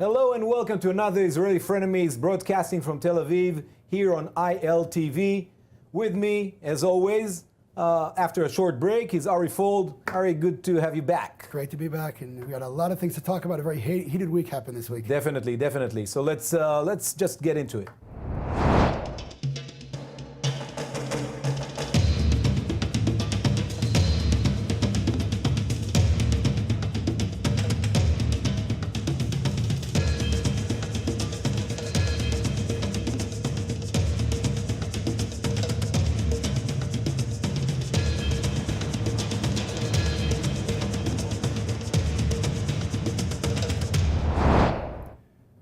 Hello and welcome to another Israeli Frenemies broadcasting from Tel Aviv here on ILTV. With me, as always, after a short break, is Ari Fold. Ari, good to have you back. Great to be back, and we got a lot of things to talk about. A very heated week happened this week. Definitely. So let's just get into it.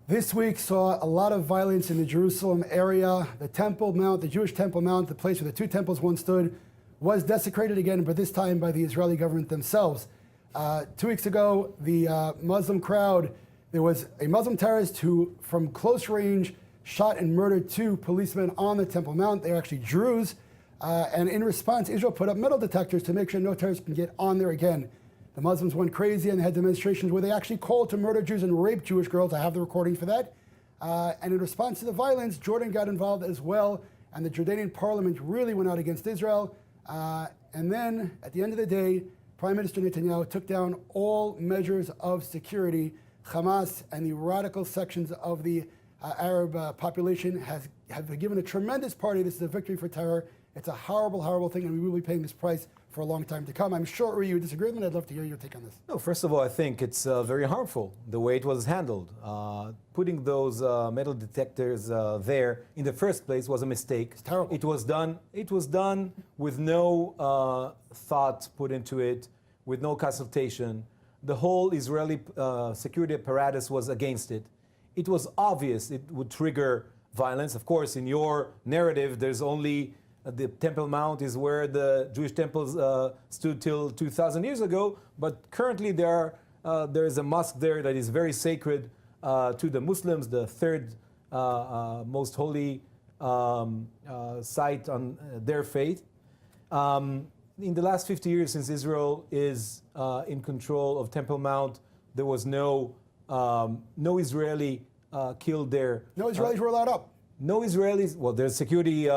This week saw a lot of violence in the Jerusalem area. The Temple Mount, the Jewish Temple Mount, the place where the two temples once stood, was desecrated again, but this time by the Israeli government themselves. 2 weeks ago, the Muslim crowd, there was a Muslim terrorist who, from close range, shot and murdered 2 policemen on the Temple Mount. They're actually Druze. And in response, Israel put up metal detectors to make sure no terrorists can get on there again. The Muslims went crazy and they had demonstrations where they actually called to murder Jews and rape Jewish girls. I have the recording for that. And in response to the violence, Jordan got involved as well, and the Jordanian parliament really went out against Israel. And then, at the end of the day, Prime Minister Netanyahu took down all measures of security. Hamas and the radical sections of the Arab population have given a tremendous party. This is a victory for terror. It's a horrible, horrible thing, and we will be paying this price for a long time to come. I'm sure, Uri, you would disagree with me. I'd love to hear your take on this. No, first of all, I think it's very harmful, the way it was handled. Putting those metal detectors there in the first place was a mistake. It's terrible. It was done with no thought put into it, with no consultation. The whole Israeli security apparatus was against it. It was obvious it would trigger violence. Of course, in your narrative, there's only the Temple Mount is where the Jewish temples stood till 2,000 years ago, but currently there is a mosque there that is very sacred to the Muslims, the third most holy site on their faith. In the last 50 years, since Israel is in control of Temple Mount, there was no Israeli killed there. No Israelis were allowed up. No Israelis. Well, there's security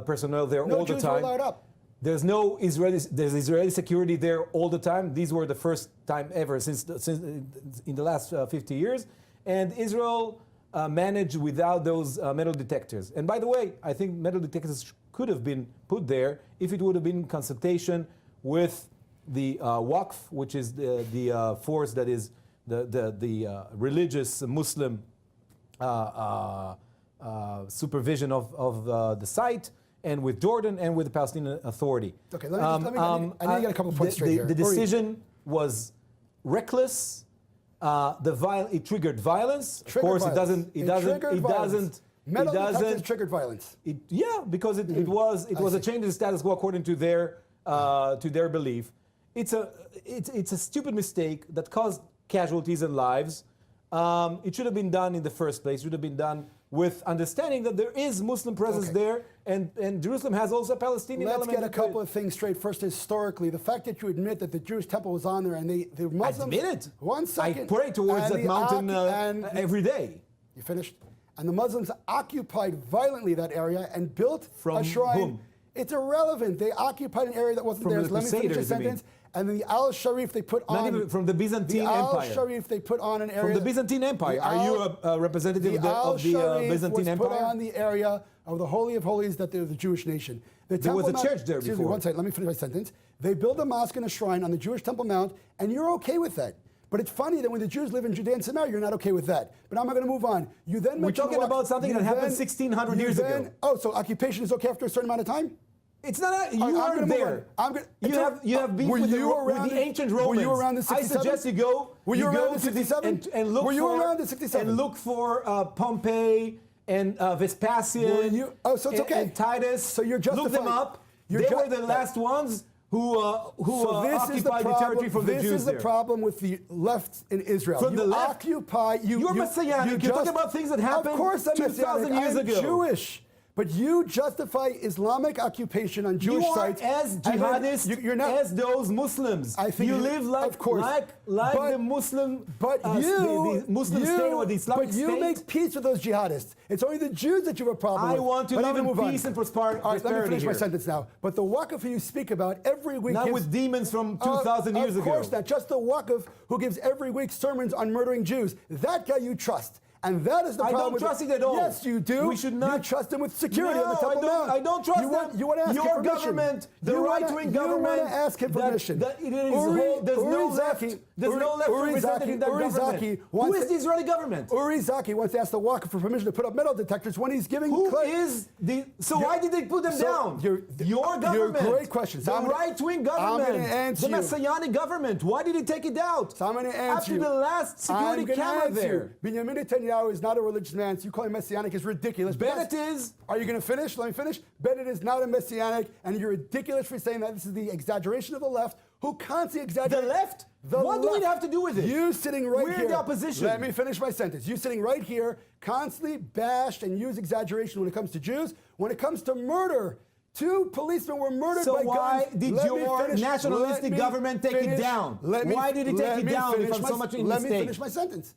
personnel there all the time. No Jews were allowed up. There's no Israelis. There's Israeli security there all the time. These were the first time ever since in the last 50 years, and Israel managed without those metal detectors. And by the way, I think metal detectors could have been put there if it would have been in consultation with the Waqf, which is the force that is the religious Muslim supervision of the site, and with Jordan and with the Palestinian Authority. Okay, I need to get a couple of points straight here. The decision was reckless. It triggered violence. Of course, it doesn't. Metal detectors triggered violence. Because it was a change in the status quo according to their belief. It's a stupid mistake that caused casualties and lives. It should have been done in the first place. It should have been done with understanding that there is Muslim presence there, and Jerusalem has also a Palestinian element. Let's get a couple of things straight. First, historically, the fact that you admit that the Jewish temple was on there and the Muslims... I admit it. 1 second. I pray towards that mountain every day. You finished? And the Muslims occupied violently that area and built From a shrine. whom? It's irrelevant. They occupied an area that wasn't From theirs. the Let me finish the Crusaders, you sentence. And then the Al-Sharif they put on... Not even from the Byzantine Empire. The Al-Sharif they put on an area... From the Byzantine Empire. Are you a representative of the Byzantine Empire? Was put on the area of the Holy of Holies that they're the Jewish nation. There was a church there before. Excuse me, 1 second. Let me finish my sentence. They build a mosque and a shrine on the Jewish Temple Mount, and you're okay with that. But it's funny that when the Jews live in Judea and Samaria, you're not okay with that. But I'm not going to move on. You then We're talking about something that happened 1,600 years ago. Oh, so occupation is okay after a certain amount of time? It's not. You weren't there. You have beef with the ancient Romans. Were you around in 67? I suggest you go. Were you around in 67? And look were you around in 67? And look for Pompey and Vespasian. So it's okay. And Titus. So you're justifying. Look them up. They were the last ones who occupied the territory from the Jews. This is the problem with the left in Israel. From the left, occupy. You're messianic. You're talking about things that happened 2,000 years ago. I'm Jewish. But you justify Islamic occupation on Jewish you are sites. as jihadist You're not, as those Muslims. I think you live like, of course. like But- the Muslim, But the Muslim state or the Islamic but you state. make peace with those jihadists. It's only the Jews that you have a problem with. I want to But live let me in move on. peace and All right, let me prosperity finish my here. sentence now. But the Waqf who you speak about every week Not gives, with demons from 2,000 years ago. Of course not. Just the Waqf who gives every week sermons on murdering Jews. That guy you trust. And that is the I problem don't with trust it at all. Yes, you do. We should not You trust him with security on the No, Temple Mount. I don't trust you them. You want to ask Your him permission. government, the You wanna- right-wing government. You want to ask him permission. That it is Uri- there's no Uri left. Zaki- There's Uri- no left Uri represented Zaki- in that Uri government. Zaki Who wants is to- the Israeli government? Uri Zaki wants to ask the Waqf for permission to put up metal detectors when he's giving. Who is the? So why did they put them down? Your government. Great question. So the I'm gonna- right-wing I'm government. gonna answer The you. Messianic government. Why did he take it out? So I'm going to answer After you. the last security I'm gonna camera answer there. you. Benjamin Netanyahu is not a religious man, so you call him messianic is ridiculous. Bennett Because- is. Are you going to finish? Let me finish. Bennett is not a messianic, and you're ridiculous for saying that. This is the exaggeration of the left, who constantly exaggerates. The left? The What do we left. have to do with it? You sitting right We're here. the opposition. Let me finish my sentence. You sitting right here, constantly bashed and use exaggeration when it comes to Jews. When it comes to murder, 2 policemen were murdered So by guns. why did Let me your finish. nationalistic Let me government take it finish. down? Let me- Why did it take let it me down if finish I'm my- so much in Let me mistake? finish my sentence.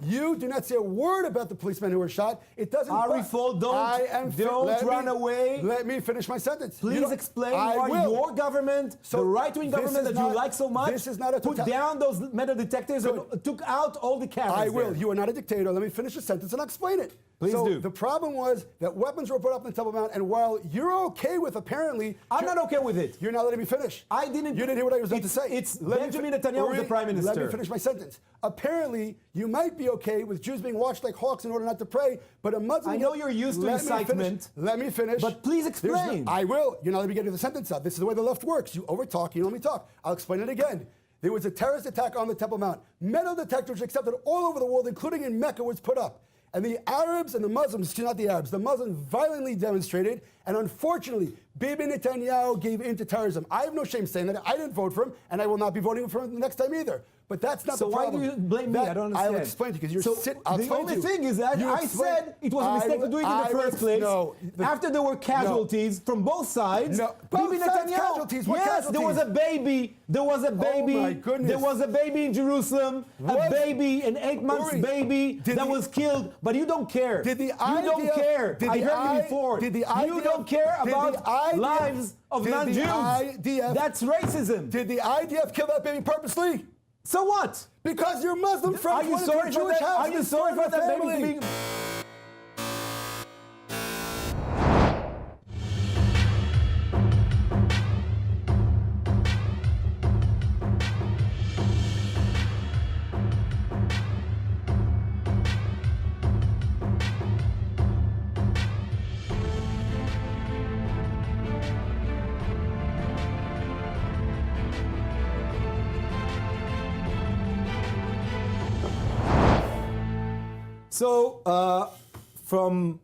You do not say a word about the policemen who were shot. It doesn't. Ari Fol, don't run away. Let me finish my sentence. You Please don't- explain I why will. your government, So the right-wing this government is that you not- like so much, this is not a put total- down those metal detectors and took out all the cameras. I will. there. You are not a dictator. Let me finish the sentence and I'll explain it. Please so do. The problem was that weapons were put up in the Temple Mount, and while you're okay with apparently, I'm not okay with it. You're not letting me finish. I didn't. You didn't hear what I was about to say. It's Let me Benjamin fi- Netanyahu was the Uri, prime minister. Let me finish my sentence. Apparently, you might be okay with Jews being watched like hawks in order not to pray, but a Muslim. I know you're used to Let me finish. incitement. Let me finish. But please There's no- explain. I will. You're not letting me get to the sentence out. This is the way the left works. You overtalk. You don't let me talk. I'll explain it again. There was a terrorist attack on the Temple Mount. Metal detectors accepted all over the world, including in Mecca, was put up. And the Arabs and the Muslims, not the Arabs, the Muslims violently demonstrated. And unfortunately, Bibi Netanyahu gave in to terrorism. I have no shame saying that. I didn't vote for him, and I will not be voting for him the next time either. But that's not So the why problem. do you blame me? I don't understand. I'll explain to you because you're So I'll the explain only to you. thing is that You I explain- said it was a mistake to do it in the first place. No, After there were casualties from both sides. No, Bibi both sides Netanyahu. casualties. What Yes, there was a casualties? baby. There was a baby. my goodness. There was a baby in Jerusalem. What? A baby, an 8-month Uri, baby did that the- was killed. But you don't care. Did the you idea- don't care. did I the heard you I- before. did the you idea- don't care did the about idea- lives of did the non-Jews. IDF That's racism. Did the IDF kill that baby purposely? So what? Because your Muslim Are friends you went into sorry a for Jewish that? house Are and you sorry destroyed for the that baby family. being? So, from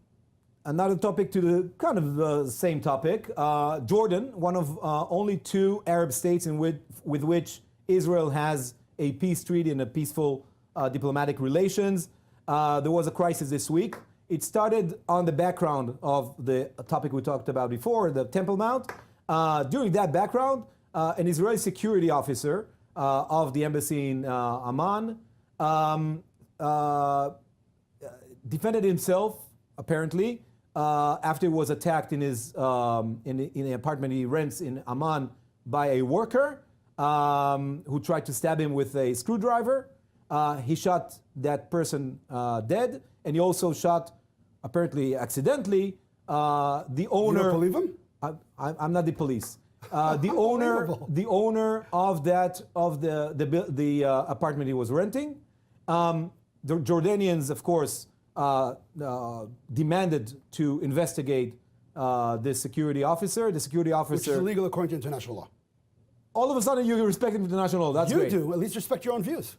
another topic to the kind of the same topic, Jordan, one of only 2 Arab states with which Israel has a peace treaty and a peaceful diplomatic relations. There was a crisis this week. It started on the background of the topic we talked about before, the Temple Mount. During that background, an Israeli security officer of the embassy in Amman defended himself, apparently, after he was attacked in his in an apartment he rents in Amman by a worker who tried to stab him with a screwdriver. He shot that person dead, and he also shot, apparently accidentally, the owner. You don't believe him? I'm not the police. The owner of the apartment he was renting. The Jordanians, of course, demanded to investigate the security officer. The security officer, Which is illegal according to international law. all of a sudden you respect international law. That's You great. do. At least respect your own views.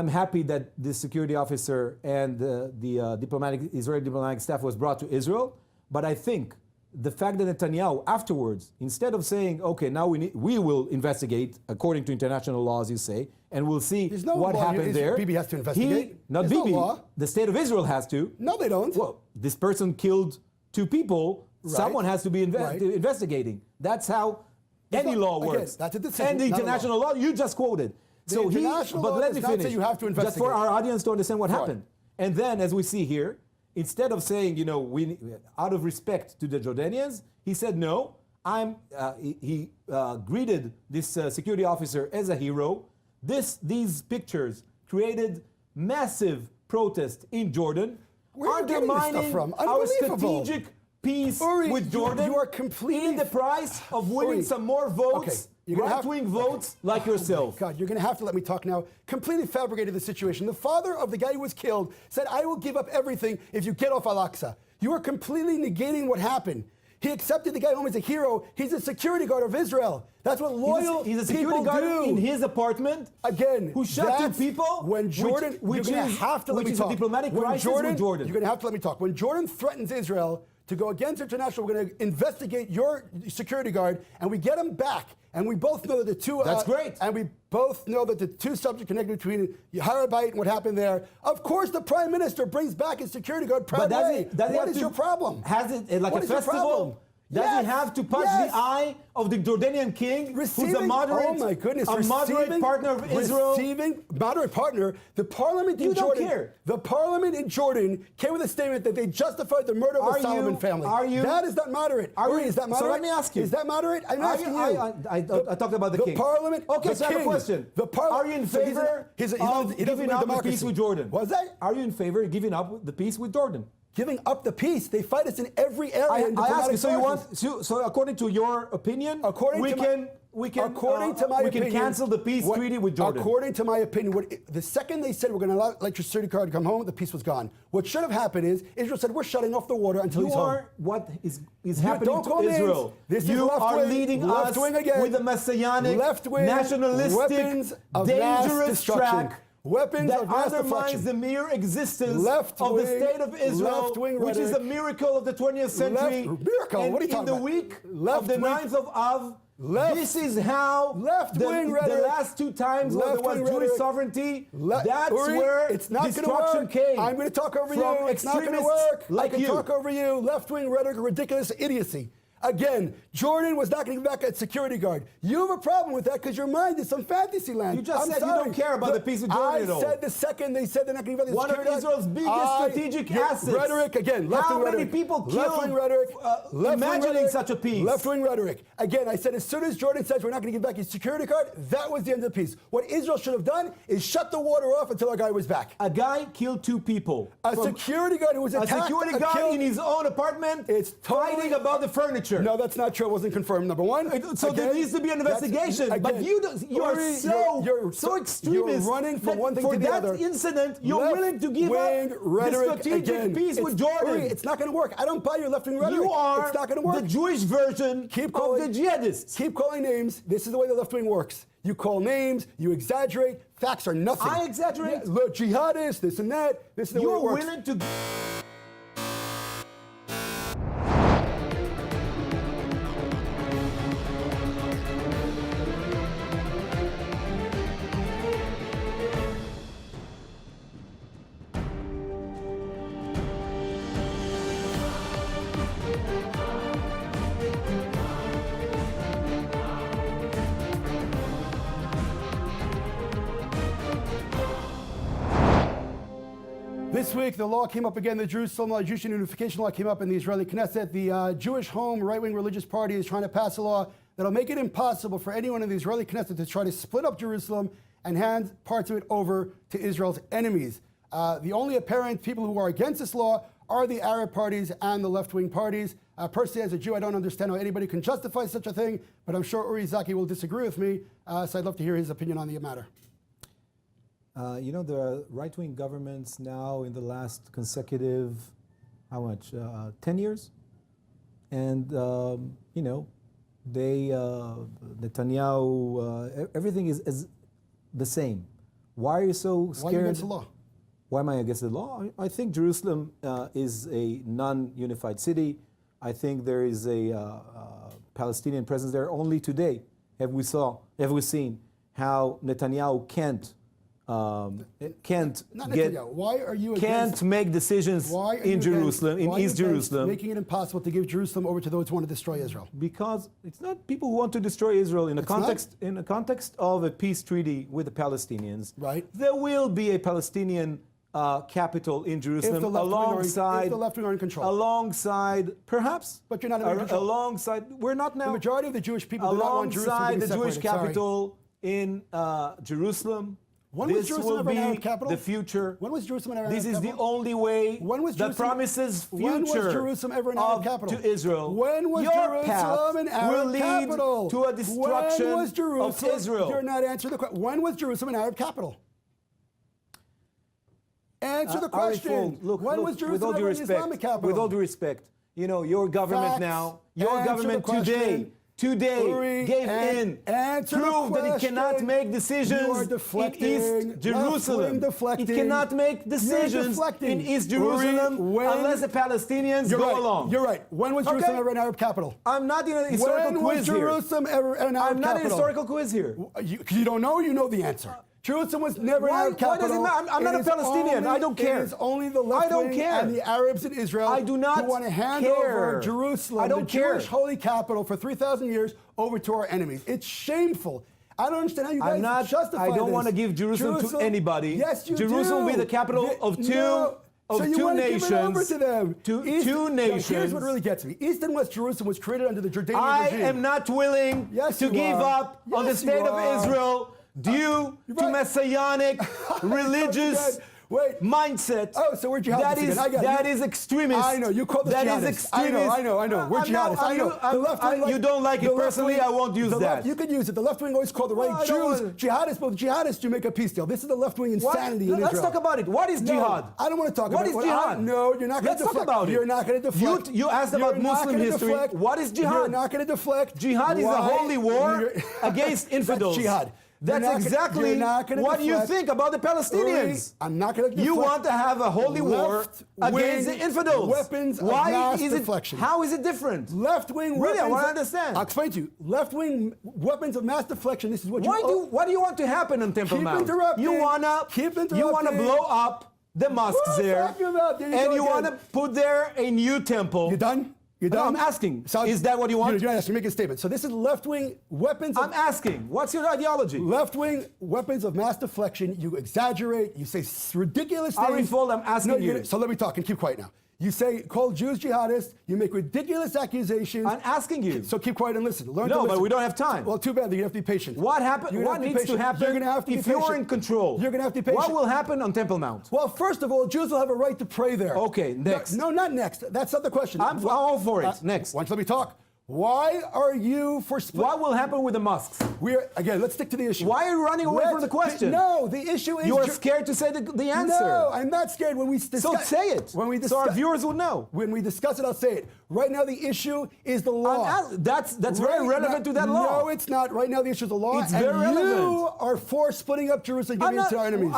I'm happy that the security officer and the Israeli diplomatic staff was brought to Israel. But I think the fact that Netanyahu afterwards, instead of saying, okay, now we will investigate according to international law, as you say, and we'll see There's no what law. happened there. Bibi has to investigate. Not There's no Bibi. law. The state of Israel has to. No, they don't. Well, this person killed two people, Right. someone has to be Right. investigating. That's how any law Again, works. that's a decision, and the not a law. international law you just quoted. The international law let does me not say finish. you have to Just investigate. for our audience to understand what Right. happened. And then, as we see here, instead of saying, we out of respect to the Jordanians, he said no. He greeted this security officer as a hero. These pictures created massive protest in Jordan, Where are you getting this stuff from? our Unbelievable. strategic peace Uri, with Jordan. you are completely in the price of winning Uri, some more votes, okay, you're gonna have- right-wing votes like yourself. God, you're going to have to let me talk now. Completely fabricated the situation. The father of the guy who was killed said, I will give up everything if you get off Al-Aqsa. You are completely negating what happened. He accepted the guy home as a hero. He's a security guard of Israel. That's what loyal He's a security people guard do. in his apartment. Again, who shot two that's people. When Jordan, which you're going is to have to let me which is talk. a diplomatic When crisis Jordan, with Jordan. You're going to have to let me talk. When Jordan threatens Israel to go against international, we're going to investigate your security guard, and we get him back. And we both know that the two. That's great. And we both know that the two subjects connected between Harabite and what happened there. Of course, the prime minister brings back his security guard proud way. What is your problem? Has it like What a is your problem? festival? Does Yes, he have to punch yes. the eye of the Jordanian king, who's a moderate, oh my goodness, a moderate partner of Israel? Receiving moderate partner. The parliament in You don't Jordan. care. The parliament in Jordan came with a statement that they justified the murder of the Solomon family. That is not moderate. Uri, is that moderate? So let me ask you. Is that moderate? I'm asking you. I talked about the king. The parliament. Okay, the so I have a king, question. Are you in so he's favor he doesn't of giving believe up the democracy. peace with Jordan? What's that? Are you in favor of giving up the peace with Jordan? Giving up the peace. They fight us in every area. I ask you. So you want? So according to your opinion, we can cancel the peace treaty with Jordan. According to my opinion, the second they said we're going to let your security guard come home, the peace was gone. What should have happened is Israel said we're shutting off the water until he's home. What is happening to names. Israel? This is You are left-wing, leading us left-wing again. with a messianic, Left-wing, nationalistic, weapons of mass dangerous destruction. track Weapons that of mass undermines destruction. the mere existence Left-wing, of the state of Israel, left-wing which is a rhetoric. miracle of the 20th century. Miracle? And What are you in talking the about? week of Left-wing- the 9th of Av, this is how Left-wing the rhetoric. last two times where there was Left-wing Jewish rhetoric. sovereignty, that's Uri, where it's not destruction gonna work. came. I'm going to talk over from you. It's not going to extremists work. like I can you. talk over you. Left-wing rhetoric, ridiculous idiocy. Again, Jordan was not going to give back a security guard. You have a problem with that because your mind is some fantasy land. You just I'm said you sorry. don't care about the peace with Jordan at all. I said the second they said they're not going to give back the One of security guard. Israel's biggest strategic assets. Rhetoric, again, left-wing How many rhetoric. people Left-wing killed, rhetoric. Left-wing imagining rhetoric. such a peace? Left-wing rhetoric. Again, I said as soon as Jordan says we're not going to give back his security guard, that was the end of the peace. What Israel should have done is shut the water off until our guy was back. A guy killed two people. A security guard who was attacked. A security guard killed, in his own apartment It's totally- fighting about the furniture. No, that's not true. It wasn't confirmed. Number one. So there needs to be an investigation. But you are Uri, so you're extremist. You're running from that one thing for to the that other. incident, you're willing to give Left-wing up rhetoric the strategic again. peace with It's- Jordan. Uri, it's not going to work. I don't buy your left-wing rhetoric. You are it's not going to work. the Jewish version of the jihadists. Keep calling names. This is the way the left wing works. You call names, you exaggerate. Facts are nothing. I exaggerate? Yeah, look, jihadists, this and that. This is the way it works. You're willing to... This week, the law came up again. The Jerusalem law, Jewish unification law came up in the Israeli Knesset. The Jewish Home right-wing religious party is trying to pass a law that'll make it impossible for anyone in the Israeli Knesset to try to split up Jerusalem and hand parts of it over to Israel's enemies. The only apparent people who are against this law are the Arab parties and the left-wing parties. Personally, as a Jew, I don't understand how anybody can justify such a thing, but I'm sure Uri Zaki will disagree with me, so I'd love to hear his opinion on the matter. There are right-wing governments now in the last consecutive, 10 years? And, Netanyahu, everything is the same. Why are you so scared? Why are you against the law? Why am I against the law? I think Jerusalem is a non-unified city. I think there is a Palestinian presence there. Only today have we seen how Netanyahu can't can't Not get Netanyahu. Why are you can't against, make decisions why are you in Jerusalem, against, in why are you East against Jerusalem, making it impossible to give Jerusalem over to those who want to destroy Israel? because it's not people who want to destroy Israel in a context of a peace treaty with the Palestinians. Right. There will be a Palestinian capital in Jerusalem If the left wing are in control. alongside, perhaps, But you're not in control. alongside. We're not now. The majority of the Jewish people do not want Jerusalem to Alongside be the Jewish separated. Sorry. capital in Jerusalem. When was This Jerusalem will ever an be Arab capital? the future. When was Jerusalem ever an This Arab is the capital? only way When was that Jerusalem- promises when was future Jerusalem ever an Arab of, capital? to Israel. When was Your Jerusalem path an Arab will lead capital? to a destruction When was Jerusalem, of Israel. You're not answering the question. When was Jerusalem an Arab capital? Answer the question. Look, when was with Jerusalem all due ever an respect, Islamic capital? with all due respect, your government Facts. now, your Answer government the question. today Uri, gave in, answer the proved that it cannot question. make You are decisions in deflecting. East Jerusalem. Left-wing deflecting. It cannot make decisions deflecting. in East Uri, Jerusalem when- unless the Palestinians You're go right. along. You're right. When was Jerusalem Okay. ever an Arab capital? I'm not in a historical When quiz was here. Jerusalem ever an Arab I'm not in a capital? historical quiz here. You don't know, you know the answer. Jerusalem was never an Why- Arab why capital. does it matter? I'm not It a is Palestinian. I don't care. It is only the left I don't wing care. and the Arabs in Israel I do not who want to hand care. over Jerusalem, I don't the care. Jewish holy capital, for 3,000 years over to our enemies. It's shameful. I don't understand how you guys justify I don't this. want to give Jerusalem to anybody. Yes, you Jerusalem do. will be the capital of two So you two want to nations. give it over to them. Two Now, nations. here's what really gets me. East and West Jerusalem was created under the Jordanian I regime. am not willing Yes, to you give are. up on the Yes, you state of are. Israel due You're to right. messianic religious Good. Wait. mindset. Oh, so we're jihadists That is again. I got it. that is extremist. I know, you call this That is jihadists. extremist. I know. We're I'm not- jihadists. I know. I'm- The left wing, you don't like it the left personally, wing- I won't use the left- that. You can use it. The left wing always called the right I don't Jews want- jihadists, but with jihadists you make a peace deal. This is the left wing What? insanity in Let's Israel. talk about it. What is No, jihad? I don't want to talk What about is it. jihad? No, you're not going Let's to talk deflect. about it. You're not going to deflect. You asked about You're not Muslim gonna history. deflect. What is jihad? You're not going to deflect. Jihad is a Why? holy war You're- against infidels. That's jihad. That's You're not exactly gonna what you deflect. think about the Palestinians. I'm not going to deflect. You want to have a holy war Left-wing against the infidels. weapons of Why mass is it? deflection. How is it different? Left-wing Really, I weapons. want to understand. I'll explain to you. Left-wing weapons of mass deflection. This is what What do you want to happen on Temple Keep Mount? interrupting. You wanna Keep interrupting. you wanna blow up the mosques What are you there, talking about? There you and go you again. want to put there a new temple. You done? You No, done? I'm asking. So- Is that what you want? You're not asking. Make a statement. So this is left-wing weapons. I'm asking. What's your ideology? Left-wing weapons of mass deflection. You exaggerate. You say ridiculous things. Ari Fold, I'm asking you. So let me talk and keep quiet now. You say call Jews jihadists. You make ridiculous accusations. I'm asking you. So keep quiet and listen. Learn to No, listen. but we don't have time. Well, too bad. You're gonna have to be patient. What happened? You're gonna What have to be needs to patient. happen You're gonna have to be if you're patient. in control? You're gonna have to be patient. What will happen on Temple Mount? Well, first of all, Jews will have a right to pray there. Okay, next. No, not next. That's not the question. I'm all for it. Next. Why don't you let me talk? Why are you for split? What will happen with the mosques? Again, let's stick to the issue. Why are you running away from the question? No, the issue is You are scared to say the answer. No, I'm not scared. When we discuss, So say it. When we so our discuss, viewers will know. when we discuss it, I'll say it. Right now, the issue is the law. That's very Right relevant now- to that law. No, it's not. Right now, the issue is the law. It's and very you relevant. are for splitting up Jerusalem, giving it to our enemies.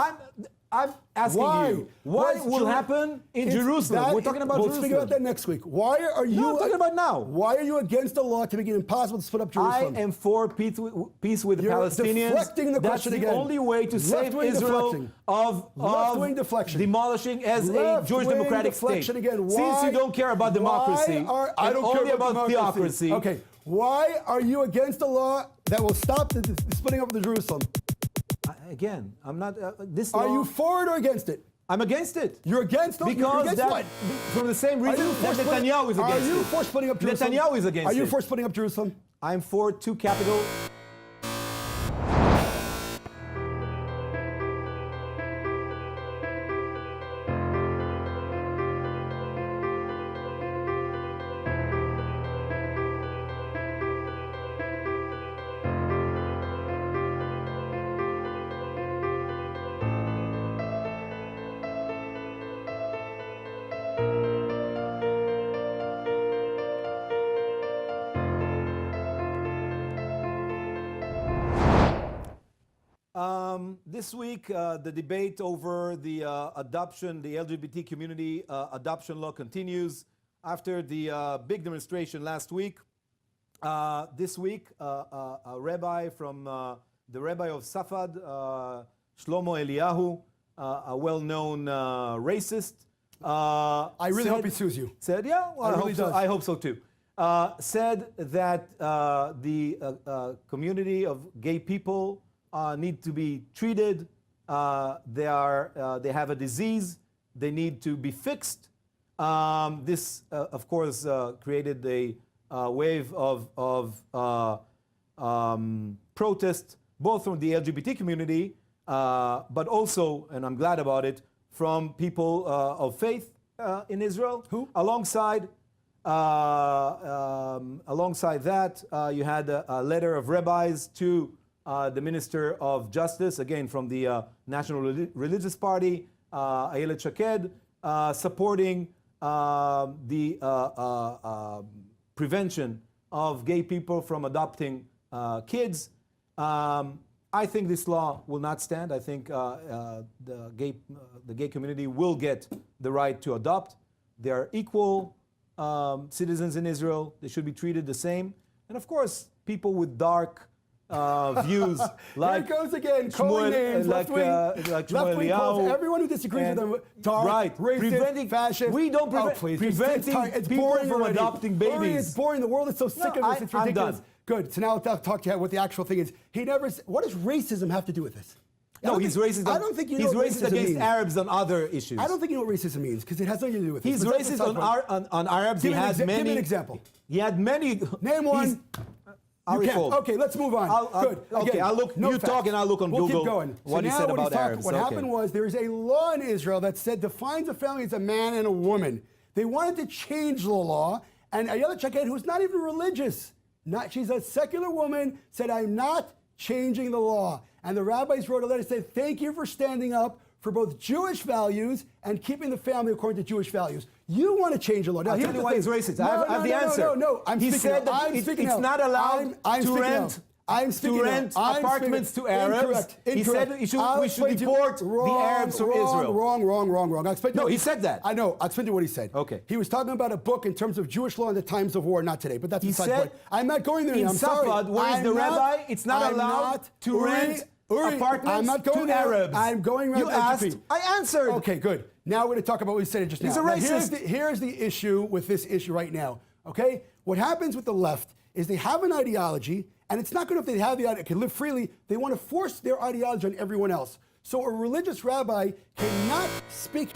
I'm asking Why? you, what What's will happen in Jerusalem? We're talking about we'll Jerusalem. speak about that next week. Why are you? No, I'm talking about now. Why are you against the law to make it impossible to split up I Jerusalem? am for peace with the You're Palestinians. deflecting the That's question the again. only way to save Left-wing Israel deflecting. of Left-wing deflection. demolishing as a Left-wing Jewish democratic state. deflection again. Since you don't care about democracy, I and don't only care about democracy. theocracy. Okay, why are you against the law that will stop the splitting up of the Jerusalem? Again, I'm not. This Are law, you for it or against it? I'm against it. You're against it? You're Because against that, what? from the same Are reason you that for Netanyahu is against Are you it. for splitting up Jerusalem? Netanyahu is against Are you it. for splitting up Jerusalem? I'm for two capital. This week, the debate over the adoption, the LGBT community adoption law continues. After the big demonstration last week, this week, a rabbi from the rabbi of Safad Shlomo Eliyahu, a well-known racist. I really hope he sues you. Said, yeah, well, I hope so too. Said that the community of gay people need to be treated. They have a disease. They need to be fixed. This, of course, created a wave of protest, both from the LGBT community, but also, and I'm glad about it, from people of faith in Israel. Who? Alongside that, you had a letter of rabbis to the Minister of Justice, again from the National Religious Party, Ayelet Shaked, supporting the prevention of gay people from adopting kids. I think this law will not stand. I think the gay community will get the right to adopt. They are equal citizens in Israel. They should be treated the same. And of course, people with dark views like Here it goes again, calling names, like left wing calls everyone who disagrees with them dark, right, racist, fascist. We don't preventing it's people boring from already. adopting babies. Uri, it's boring. The world is so sick of this. It's I'm ridiculous. done. Good. So now let's talk to you what the actual thing is. What does racism have to do with this? No, he's racist. I don't think you know he's what racist racism against means. Arabs on other issues. I don't think you know what racism means because it has nothing to do with it. He's racist on Arabs. Give me an example. He had many. Name one. You can't. Okay, let's move on. Good. Okay, Again, I'll look. No you facts. talk and I'll look on We'll Google keep going. what he said about Arabs. What happened was there is a law in Israel that said defines a family as a man and a woman. They wanted to change the law, and Ayelet Shaked, who's not even religious, she's a secular woman, said, I'm not changing the law. And the rabbis wrote a letter saying, thank you for standing up for both Jewish values and keeping the family according to Jewish values. You want to change the law. Now, I'll tell you why he's racist. No, I have the answer. No. He said that it's not allowed to rent apartments to Arabs. He said we should deport the Arabs from Israel. Wrong. No, he said that. I know. I'll explain to you what he said. Okay. He was talking about a book in terms of Jewish law in the times of war, not today. But that's beside the point. I'm not going there. In I'm sorry. Safad, where is the rabbi? It's not allowed to rent apartments to Arabs. I'm going around. You asked. I answered. Okay, good. Now we're going to talk about what we said just now. He's a racist. Here's the issue with this issue right now. Okay, what happens with the left is they have an ideology, and it's not good if they have the ideology, can live freely. They want to force their ideology on everyone else. So a religious rabbi cannot speak.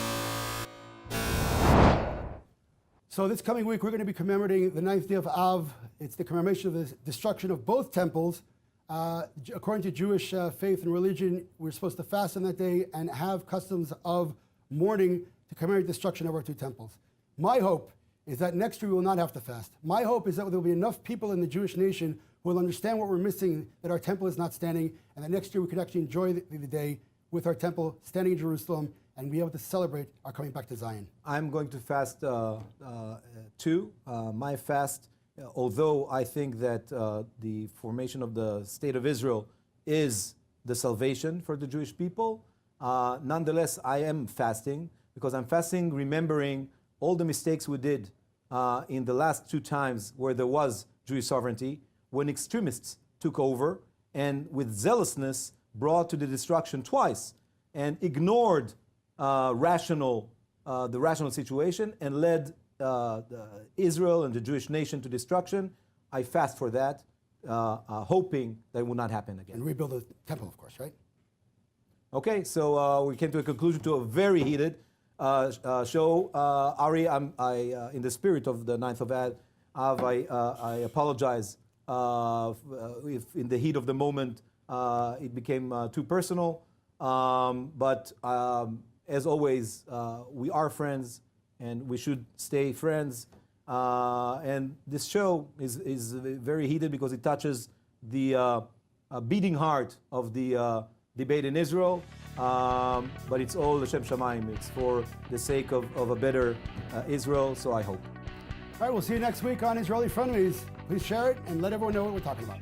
So this coming week, we're going to be commemorating the 9th day of Av. It's the commemoration of the destruction of both temples. According to Jewish faith and religion, we're supposed to fast on that day and have customs of mourning to commemorate the destruction of our two temples. My hope is that next year we will not have to fast. My hope is that there will be enough people in the Jewish nation who will understand what we're missing, that our temple is not standing, and that next year we could actually enjoy the day with our temple standing in Jerusalem and be able to celebrate our coming back to Zion. I'm going to fast too. My fast, although I think that the formation of the State of Israel is the salvation for the Jewish people, nonetheless, I am fasting because I'm fasting remembering all the mistakes we did in the last two times where there was Jewish sovereignty, when extremists took over and with zealousness brought to the destruction twice and ignored the rational situation and led Israel and the Jewish nation to destruction. I fast for that, hoping that it will not happen again. And rebuild the temple, of course, right? Okay, so we came to a conclusion to a very heated show. Ari, in the spirit of the 9th of Av, I apologize if in the heat of the moment it became too personal. But as always, we are friends and we should stay friends. And this show is very heated because it touches the beating heart of the debate in Israel. But it's all L'Shem Shamayim. It's for the sake of a better Israel, so I hope. All right, we'll see you next week on Israeli Frenemies. Please share it and let everyone know what we're talking about.